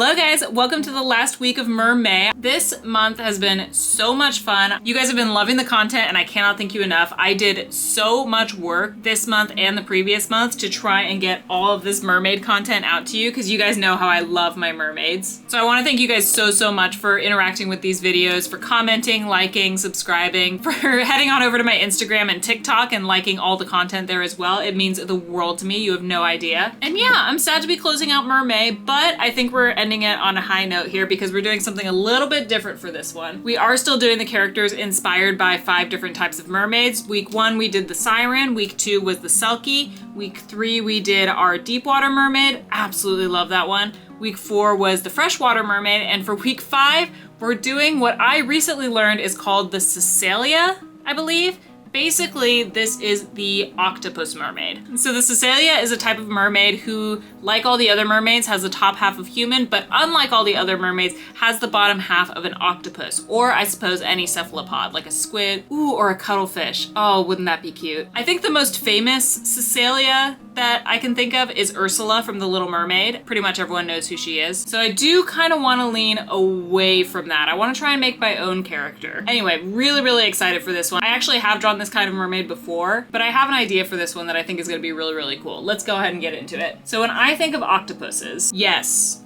Hello guys, welcome to the last week of Mermay. This month has been so much fun. You guys have been loving the content and I cannot thank you enough. I did so much work this month and the previous month to try and get all of this mermaid content out to you because you guys know how I love my mermaids. So I want to thank you guys so much for interacting with these videos, for commenting, liking, subscribing, for heading on over to my Instagram and TikTok and liking all the content there as well. It means the world to me. You have no idea. And yeah, I'm sad to be closing out Mermay, but I think we're ending it on a high note here because we're doing something a little bit different for this one. We are still doing the characters inspired by 5 different types of mermaids. Week 1 we did the siren, week 2 was the selkie, week 3 we did our deep water mermaid. Absolutely love that one. Week 4 was the freshwater mermaid, and for week 5 we're doing what I recently learned is called the Cecaelia, I believe. Basically, this is the octopus mermaid. So the Cecaelia is a type of mermaid who, like all the other mermaids, has the top half of human, but unlike all the other mermaids, has the bottom half of an octopus, or I suppose any cephalopod, like a squid, or a cuttlefish. Oh, wouldn't that be cute? I think the most famous Cecaelia that I can think of is Ursula from The Little Mermaid. Pretty much everyone knows who she is. So I do kind of want to lean away from that. I want to try and make my own character. Anyway, really excited for this one. I actually have drawn this kind of mermaid before, but I have an idea for this one that I think is going to be really cool. Let's go ahead and get into it. So when I think of octopuses, yes,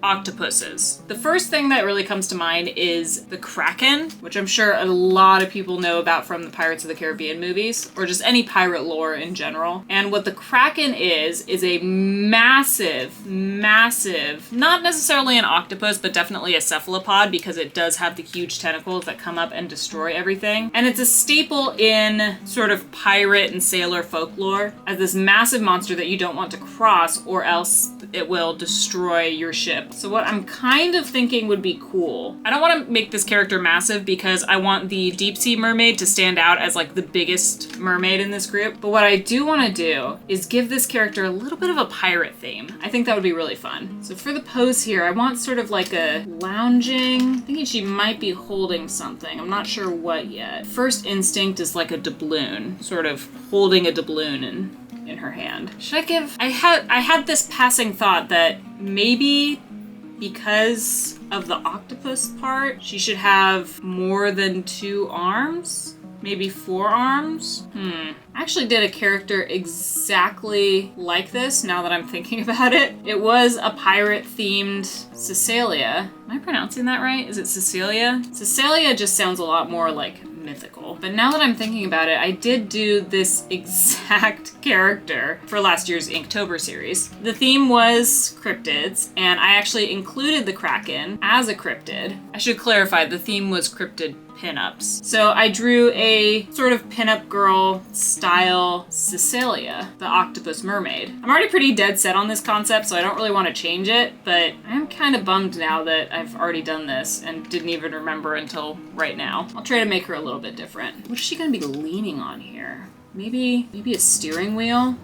octopuses. The first thing that really comes to mind is the Kraken, which I'm sure a lot of people know about from the Pirates of the Caribbean movies, or just any pirate lore in general. And what the Kraken is a massive, not necessarily an octopus, but definitely a cephalopod because it does have the huge tentacles that come up and destroy everything. And it's a staple in sort of pirate and sailor folklore as this massive monster that you don't want to cross or else it will destroy your ship. So what I'm kind of thinking would be cool, I don't want to make this character massive because I want the deep sea mermaid to stand out as like the biggest mermaid in this group. But what I do want to do is give this character a little bit of a pirate theme. I think that would be really fun. So for the pose here, I want sort of like a lounging, thinking she might be holding something. I'm not sure what yet. First instinct is like a doubloon, sort of holding a doubloon in her hand. Should I give, I had this passing thought that maybe because of the octopus part, she should have more than 2 arms? Maybe 4 arms? I actually did a character exactly like this now that I'm thinking about it. It was a pirate-themed Cecaelia. Am I pronouncing that right? Is it Cecaelia? Cecaelia just sounds a lot more like mythical. But now that I'm thinking about it, I did do this exact character for last year's Inktober series. The theme was cryptids, and I actually included the Kraken as a cryptid. I should clarify, the theme was cryptid pinups. So I drew a sort of pinup girl style Cecaelia, the octopus mermaid. I'm already pretty dead set on this concept, so I don't really want to change it, but I'm kind of bummed now that I've already done this and didn't even remember until right now. I'll try to make her a little bit different. What is she going to be leaning on here? Maybe a steering wheel?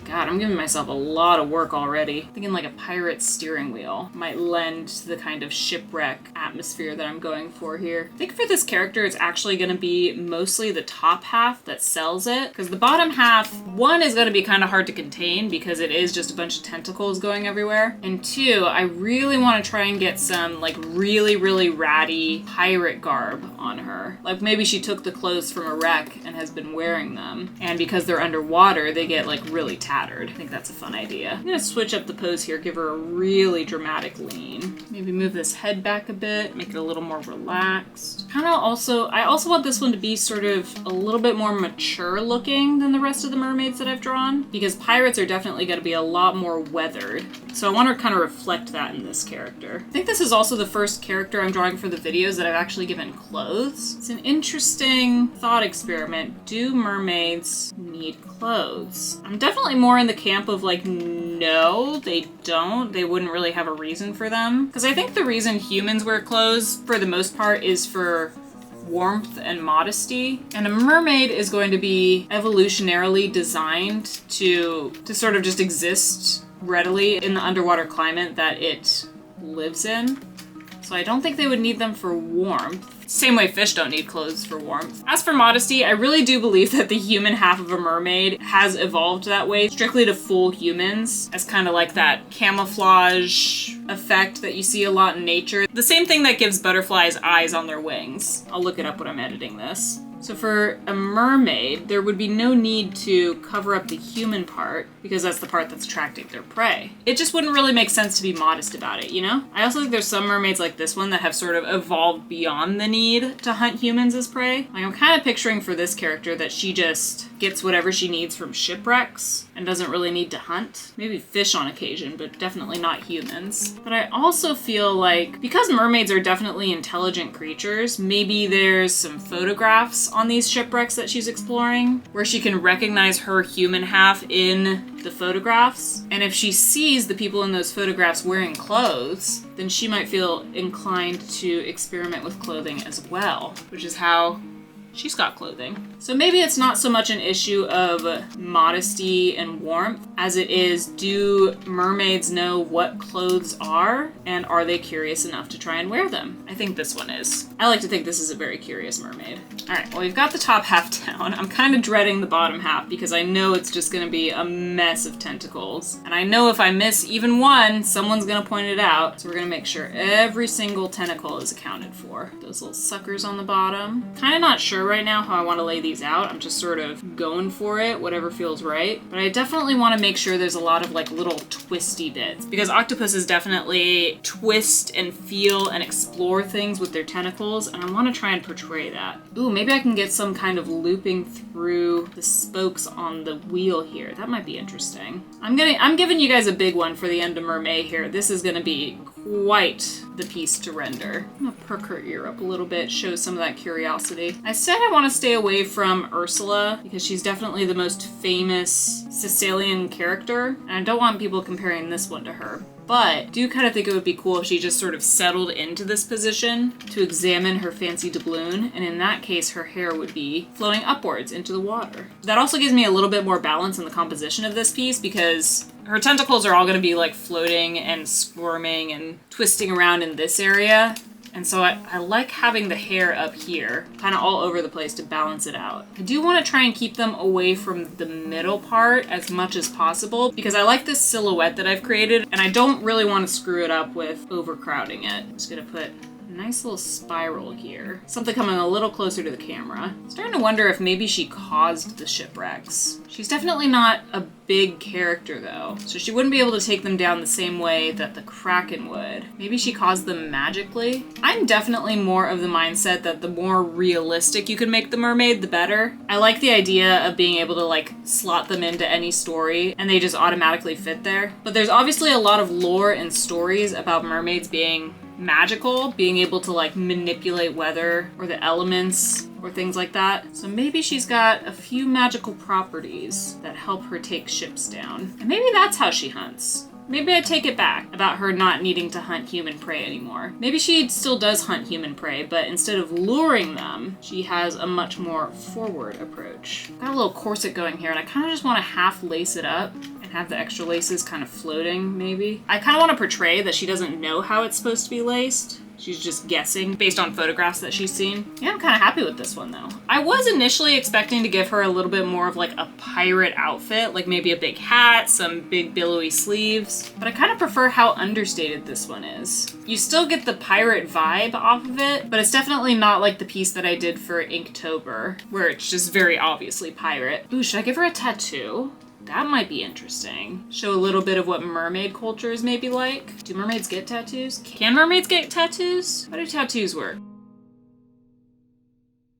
God, I'm giving myself a lot of work already. Thinking like a pirate steering wheel might lend to the kind of shipwreck atmosphere that I'm going for here. I think for this character, it's actually going to be mostly the top half that sells it, because the bottom half, 1, is going to be kind of hard to contain because it is just a bunch of tentacles going everywhere. And 2, I really want to try and get some like really ratty pirate garb on her. Like maybe she took the clothes from a wreck and has been wearing them. And because they're underwater, they get like really tattered. I think that's a fun idea. I'm gonna switch up the pose here, give her a really dramatic lean. Maybe move this head back a bit, make it a little more relaxed. I also want this one to be sort of a little bit more mature looking than the rest of the mermaids that I've drawn, because pirates are definitely gonna be a lot more weathered. So I want to kind of reflect that in this character. I think this is also the first character I'm drawing for the videos that I've actually given clothes. It's an interesting thought experiment. Do mermaids need clothes? I'm definitely more in the camp of like, no, they don't. They wouldn't really have a reason for them. Because I think the reason humans wear clothes for the most part is for warmth and modesty. And a mermaid is going to be evolutionarily designed to sort of just exist readily in the underwater climate that it lives in. So I don't think they would need them for warmth. Same way fish don't need clothes for warmth. As for modesty, I really do believe that the human half of a mermaid has evolved that way, strictly to fool humans, as kind of like that camouflage effect that you see a lot in nature. The same thing that gives butterflies eyes on their wings. I'll look it up when I'm editing this. So for a mermaid, there would be no need to cover up the human part because that's the part that's attracting their prey. It just wouldn't really make sense to be modest about it, you know? I also think there's some mermaids like this one that have sort of evolved beyond the need to hunt humans as prey. Like I'm kind of picturing for this character that she just gets whatever she needs from shipwrecks and doesn't really need to hunt. Maybe fish on occasion, but definitely not humans. But I also feel like because mermaids are definitely intelligent creatures, maybe there's some photographs on these shipwrecks that she's exploring where she can recognize her human half in the photographs. And if she sees the people in those photographs wearing clothes, then she might feel inclined to experiment with clothing as well, which is how she's got clothing. So maybe it's not so much an issue of modesty and warmth as it is, do mermaids know what clothes are, and are they curious enough to try and wear them? I think this one is. I like to think this is a very curious mermaid. All right, well, we've got the top half down. I'm kind of dreading the bottom half because I know it's just gonna be a mess of tentacles. And I know if I miss even one, someone's gonna point it out. So we're gonna make sure every single tentacle is accounted for. Those little suckers on the bottom. Kind of not sure right now how I want to lay these out. I'm just sort of going for it, whatever feels right. But I definitely want to make sure there's a lot of like little twisty bits because octopuses definitely twist and feel and explore things with their tentacles, and I want to try and portray that. Ooh, maybe I can get some kind of looping through the spokes on the wheel here. That might be interesting. I'm giving you guys a big one for the end of Mermay here. This is gonna be quite the piece to render. I'm gonna perk her ear up a little bit, show some of that curiosity. I said I want to stay away from Ursula because she's definitely the most famous Cecaelian character, and I don't want people comparing this one to her. But do kind of think it would be cool if she just sort of settled into this position to examine her fancy doubloon, and in that case her hair would be flowing upwards into the water. That also gives me a little bit more balance in the composition of this piece because her tentacles are all going to be like floating and squirming and twisting around in this area. And so I like having the hair up here, kind of all over the place to balance it out. I do want to try and keep them away from the middle part as much as possible because I like this silhouette that I've created and I don't really want to screw it up with overcrowding it. I'm just gonna put a nice little spiral here. Something coming a little closer to the camera. I'm starting to wonder if maybe she caused the shipwrecks. She's definitely not a big character though, so she wouldn't be able to take them down the same way that the Kraken would. Maybe she caused them magically? I'm definitely more of the mindset that the more realistic you can make the mermaid, the better. I like the idea of being able to like slot them into any story and they just automatically fit there. But there's obviously a lot of lore and stories about mermaids being magical, being able to like manipulate weather or the elements or things like that. So maybe she's got a few magical properties that help her take ships down. And maybe that's how she hunts. Maybe I take it back about her not needing to hunt human prey anymore. Maybe she still does hunt human prey, but instead of luring them, she has a much more forward approach. Got a little corset going here, and I kind of just want to half lace it up and have the extra laces kind of floating, maybe. I kind of want to portray that she doesn't know how it's supposed to be laced. She's just guessing based on photographs that she's seen. Yeah, I'm kind of happy with this one though. I was initially expecting to give her a little bit more of like a pirate outfit, like maybe a big hat, some big billowy sleeves, but I kind of prefer how understated this one is. You still get the pirate vibe off of it, but it's definitely not like the piece that I did for Inktober, where it's just very obviously pirate. Ooh, should I give her a tattoo? That might be interesting. Show a little bit of what mermaid culture is maybe like. Do mermaids get tattoos? Can mermaids get tattoos? How do tattoos work?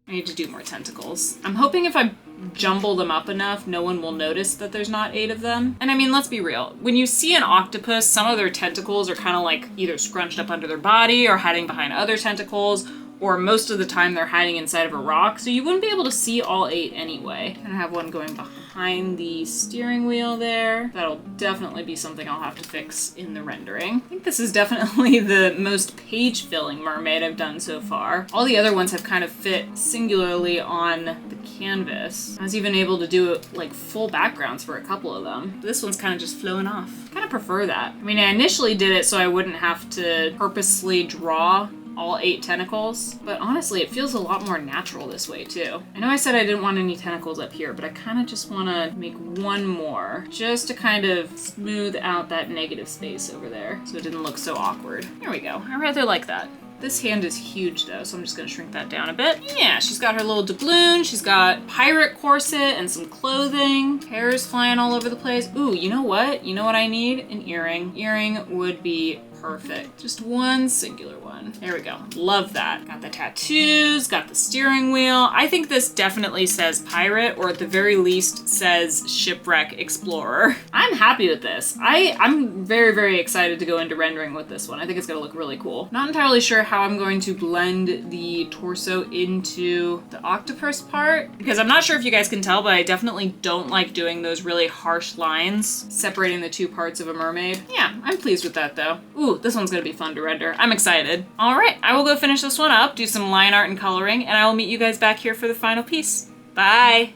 I need to do more tentacles. I'm hoping if I jumble them up enough, no one will notice that there's not 8 of them. And I mean, let's be real. When you see an octopus, some of their tentacles are kind of like either scrunched up under their body or hiding behind other tentacles, or most of the time they're hiding inside of a rock, so you wouldn't be able to see all 8 anyway. And I have one going behind the steering wheel there. That'll definitely be something I'll have to fix in the rendering. I think this is definitely the most page-filling mermaid I've done so far. All the other ones have kind of fit singularly on the canvas. I was even able to do like full backgrounds for a couple of them. This one's kind of just flowing off. I kind of prefer that. I mean, I initially did it so I wouldn't have to purposely draw all 8 tentacles. But honestly, it feels a lot more natural this way too. I know I said I didn't want any tentacles up here, but I kind of just want to make one more just to kind of smooth out that negative space over there so it didn't look so awkward. There we go. I rather like that. This hand is huge though, so I'm just gonna shrink that down a bit. Yeah, she's got her little doubloon, she's got pirate corset and some clothing, hairs flying all over the place. Ooh, you know what? You know what I need? An earring. Earring would be perfect. Just one singular one. There we go. Love that. Got the tattoos, got the steering wheel. I think this definitely says pirate, or at the very least says shipwreck explorer. I'm happy with this. I'm very, very excited to go into rendering with this one. I think it's gonna look really cool. Not entirely sure how I'm going to blend the torso into the octopus part, because I'm not sure if you guys can tell, but I definitely don't like doing those really harsh lines separating the two parts of a mermaid. Yeah, I'm pleased with that though. Ooh, this one's gonna be fun to render. I'm excited. All right, I will go finish this one up, do some line art and coloring, and I will meet you guys back here for the final piece. Bye.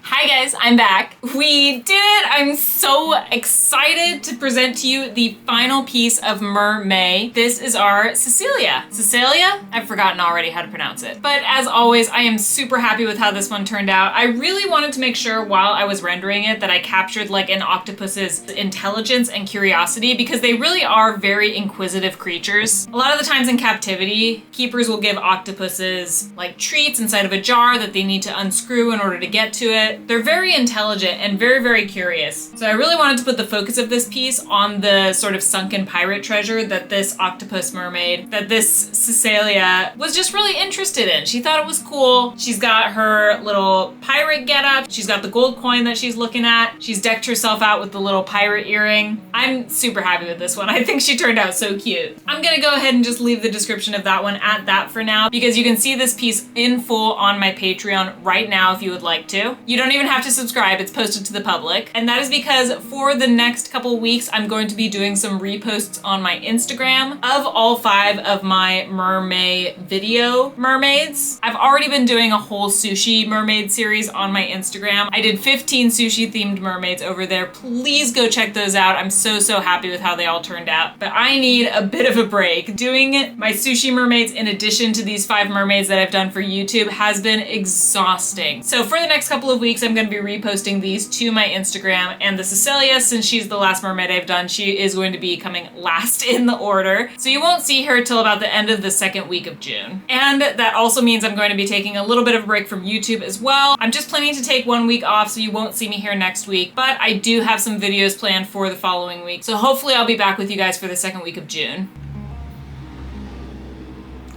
Hi guys, I'm back. We did it! I'm so excited to present to you the final piece of Mermay. This is our Cecaelia. Cecaelia? I've forgotten already how to pronounce it. But as always, I am super happy with how this one turned out. I really wanted to make sure while I was rendering it that I captured like an octopus's intelligence and curiosity, because they really are very inquisitive creatures. A lot of the times in captivity, keepers will give octopuses like treats inside of a jar that they need to unscrew in order to get to it. They're very intelligent and very, very curious. So I really wanted to put the focus of this piece on the sort of sunken pirate treasure that this octopus mermaid, that this Cecaelia was just really interested in. She thought it was cool. She's got her little pirate getup. She's got the gold coin that she's looking at. She's decked herself out with the little pirate earring. I'm super happy with this one. I think she turned out so cute. I'm gonna go ahead and just leave the description of that one at that for now, because you can see this piece in full on my Patreon right now if you would like to. You don't even have to subscribe, it's posted to the public. And that is because for the next couple weeks, I'm going to be doing some reposts on my Instagram of all 5 of my Mermay video mermaids. I've already been doing a whole sushi mermaid series on my Instagram. I did 15 sushi themed mermaids over there. Please go check those out. I'm so, so happy with how they all turned out. But I need a bit of a break. Doing my sushi mermaids in addition to these 5 mermaids that I've done for YouTube has been exhausting. So for the next couple of weeks, I'm going to be reposting these to my Instagram, and the Cecaelia, since she's the last mermaid I've done, she is going to be coming last in the order. So you won't see her till about the end of the 2nd week of June. And that also means I'm going to be taking a little bit of a break from YouTube as well. I'm just planning to take 1 week off, so you won't see me here next week, but I do have some videos planned for the following week. So hopefully I'll be back with you guys for the 2nd week of June.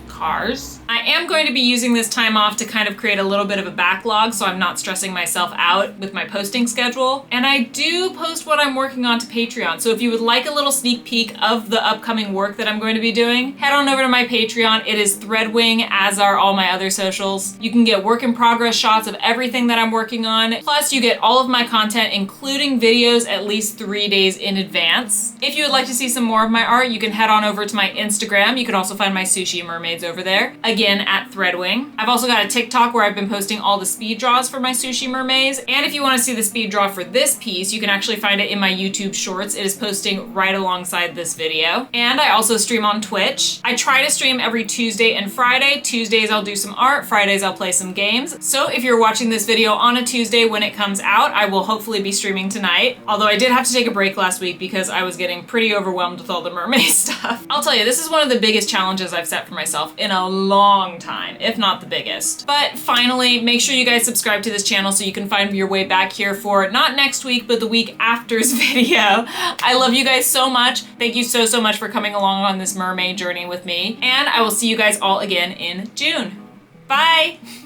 Cars. I am going to be using this time off to kind of create a little bit of a backlog so I'm not stressing myself out with my posting schedule. And I do post what I'm working on to Patreon. So if you would like a little sneak peek of the upcoming work that I'm going to be doing, head on over to my Patreon. It is Threadwing, as are all my other socials. You can get work in progress shots of everything that I'm working on. Plus you get all of my content, including videos, at least 3 days in advance. If you would like to see some more of my art, you can head on over to my Instagram. You can also find my sushi mermaids over there. Again, at Threadwing. I've also got a TikTok where I've been posting all the speed draws for my sushi mermaids. And if you want to see the speed draw for this piece, you can actually find it in my YouTube shorts. It is posting right alongside this video. And I also stream on Twitch. I try to stream every Tuesday and Friday. Tuesdays I'll do some art, Fridays I'll play some games. So if you're watching this video on a Tuesday when it comes out, I will hopefully be streaming tonight. Although I did have to take a break last week because I was getting pretty overwhelmed with all the mermaid stuff. I'll tell you, this is one of the biggest challenges I've set for myself in a long time, if not the biggest. But finally, make sure you guys subscribe to this channel so you can find your way back here for not next week, but the week after's video. I love you guys so much. Thank you so, so much for coming along on this mermaid journey with me. And I will see you guys all again in June. Bye!